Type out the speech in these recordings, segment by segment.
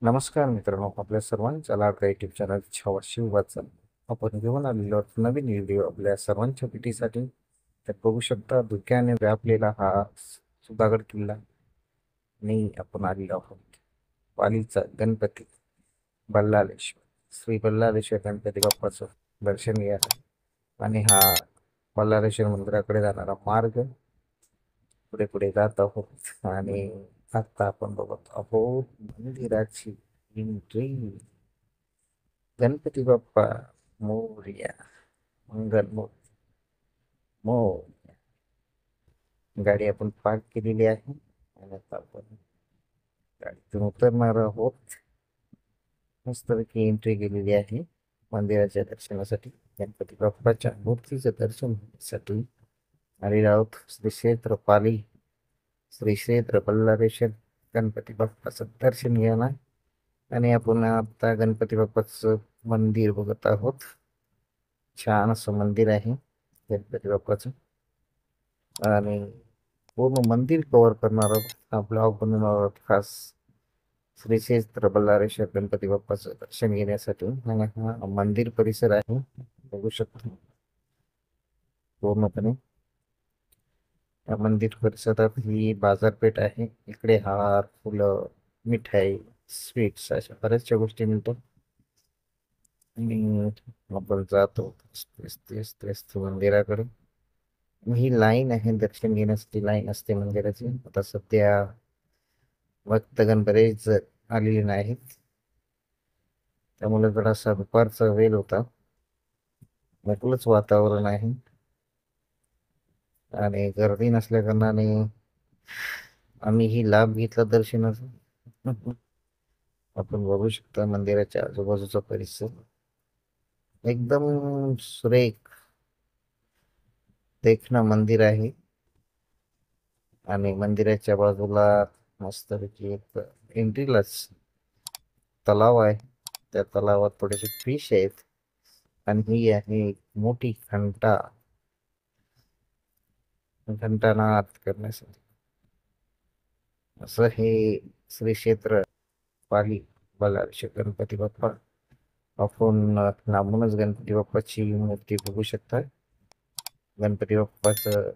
नमस्कार मित्रांनो, आपल्या सर्वांच्या लाडक्या युट्यूब चॅनल छावा शिववाचा आपण घेऊन आलेलो आहोत नवीन व्हिडिओ आपल्या सर्वांच्या भेटीसाठी. तर बघू शकता धुक्याने व्यापलेला हा सुधागड किल्ला आणि आपण आलेलो आहोत पालीचा गणपती बल्लाळेश्वर. श्री बल्लाळेश्वर गणपती बाप्पाचं दर्शन घ्या आणि हा बल्लाळेश्वर मंदिराकडे जाणारा मार्ग पुढे पुढे जात आहोत. आणि आता आपण बघत आहोत मंदिराची एंट्री. गणपती बाप्पा मोरया, मंगलमूर्ती मोरया. गाडी आपण पार्क केलेली आहे आणि आता आपण गाडीतून उतरणार आहोत. मस्तपैकी एंट्री केलेली आहे मंदिराच्या दर्शनासाठी. गणपती बाप्पाच्या मूर्तीचं दर्शन होण्यासाठी आलेलो आहोत. श्री क्षेत्र पाली, श्री क्षेत्र बल्लाळेश्वर गणपती बाप्पाचं दर्शन घ्यायला. आणि आपण आता गणपती बाप्पाचं मंदिर बघत आहोत. छान असं मंदिर आहे गणपती बाप्पाचं आणि पूर्ण मंदिर कव्हर करणार आहोत. हा ब्लॉग बनवणार आहोत खास श्री क्षेत्र बल्लाळेश्वर गणपती बाप्पाचं दर्शन घेण्यासाठी. आणि हा मंदिर परिसर आहे, बघू शकतो पूर्णपणे. या मंदिर परिसरात ही बाजारपेठ आहे. इकडे हार, फुलं, मिठाई, स्वीट्स अशा बऱ्याचशा गोष्टी मिळतात. आणि आपण जातो तेच मंदिराकडे. ही लाईन आहे, दर्शन घेण्यासाठी लाईन असते मंदिराची. आता सध्या भक्तगण बरेच आलेले नाहीत, त्यामुळे जरासा दुपारचा वेळ होता, मोकळंच वातावरण आहे आणि गर्दी नसल्या कारणाने आम्हीही लाभ घेतला दर्शनाचा. आपण बघू शकता मंदिराच्या आजूबाजूचा परिसर एकदम सुरेख देखणं मंदिर आहे. आणि मंदिराच्या बाजूला मस्तपैकी एक एंट्रीलाच तलाव आहे. त्या तलावात थोडेसे फिश आहेत आणि ही आहे एक मोठी घंटानाद करण्यासाठी. असं हे श्री क्षेत्र पाली बल्लाळेश्वर गणपती बाप्पा. आपण लांबूनच गणपती बाप्पाची मूर्ती बघू शकता. गणपती बाप्पाचं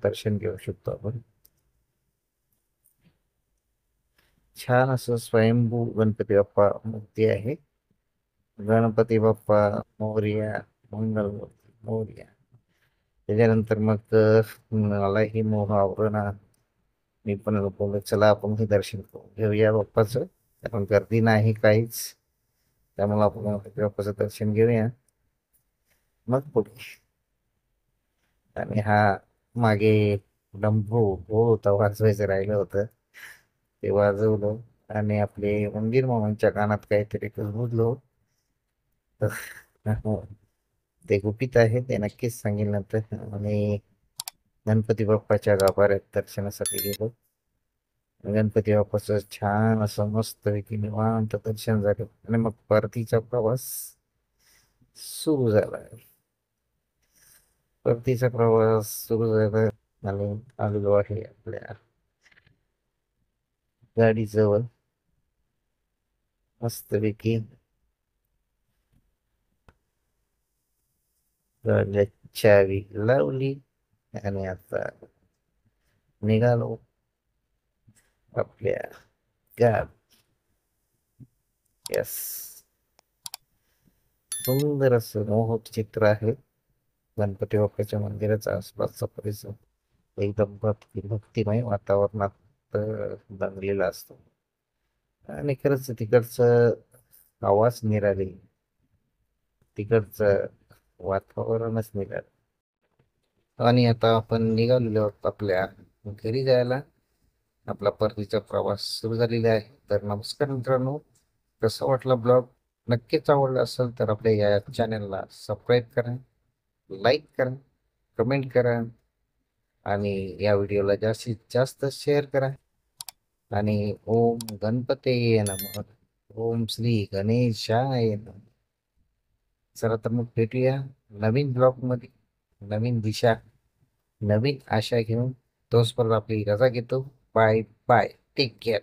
दर्शन घेऊ शकतो आपण. छान असं स्वयंभू गणपती बाप्पा मूर्ती आहे. गणपती बाप्पा मोरया, मंगलमूर्ती मोरया. त्याच्यानंतर मग मलाही मोह आवरणा. मी पण बोललो चला आपण हे दर्शन करू घेऊया बाप्पाचं, कारण गर्दी नाही काहीच. त्यामुळे आपण गणपती बाप्पाचं दर्शन घेऊया मग पुढे. आणि हा मागे डंभू हो होता, वाजवायचं राहिलं होतं, ते वाजवलं. आणि आपले मंदिर मामांच्या कानात काहीतरी कुजबुजलो. ते गुपित आहे, ते नक्कीच सांगेल नंतर. आणि गणपती बाप्पाच्या गाभाऱ्यात दर्शनासाठी गेलो. गणपती बाप्पाचं छान असं मस्त पैकी निवांत दर्शन झालं आणि मग परतीचा प्रवास सुरू झाला. परतीचा प्रवास सुरू झाला आणि आलेलो आहे आपल्या गाडीजवळ. मस्तपैकी गाडीला चावी लावली आणि आता निघालो आपल्या गाव. यस, सुंदर असं मोहक चित्र आहे गणपती बाप्पाच्या मंदिराचा आसपासचा परिसर. एकदम भक्तिमय वातावरणात दंगलेला असतो आणि खरंच तिकडचं आवाज निराळे, तिकडचं वातावरणच निराळे. आणि आता आपण निघालेलो आहोत आपल्या घरी जायला. आपला परतीचा प्रवास सुरू झालेला आहे. तर नमस्कार मित्रांनो, कसा वाटला ब्लॉग? नक्कीच आवडला असेल तर आपल्या या चॅनलला सबस्क्राईब करा, लाईक करा, कमेंट करा आणि या व्हिडिओला जास्तीत जास्त शेअर करा. आणि ओम गणपते नमः, ओम श्री गणेशाय नमः. चला तर मग भेटूया नवीन ब्लॉग मध्ये, नवीन दिशा, नवीन आशा घेऊन. तोच परत आपली रजा घेतो. Bye bye, take care.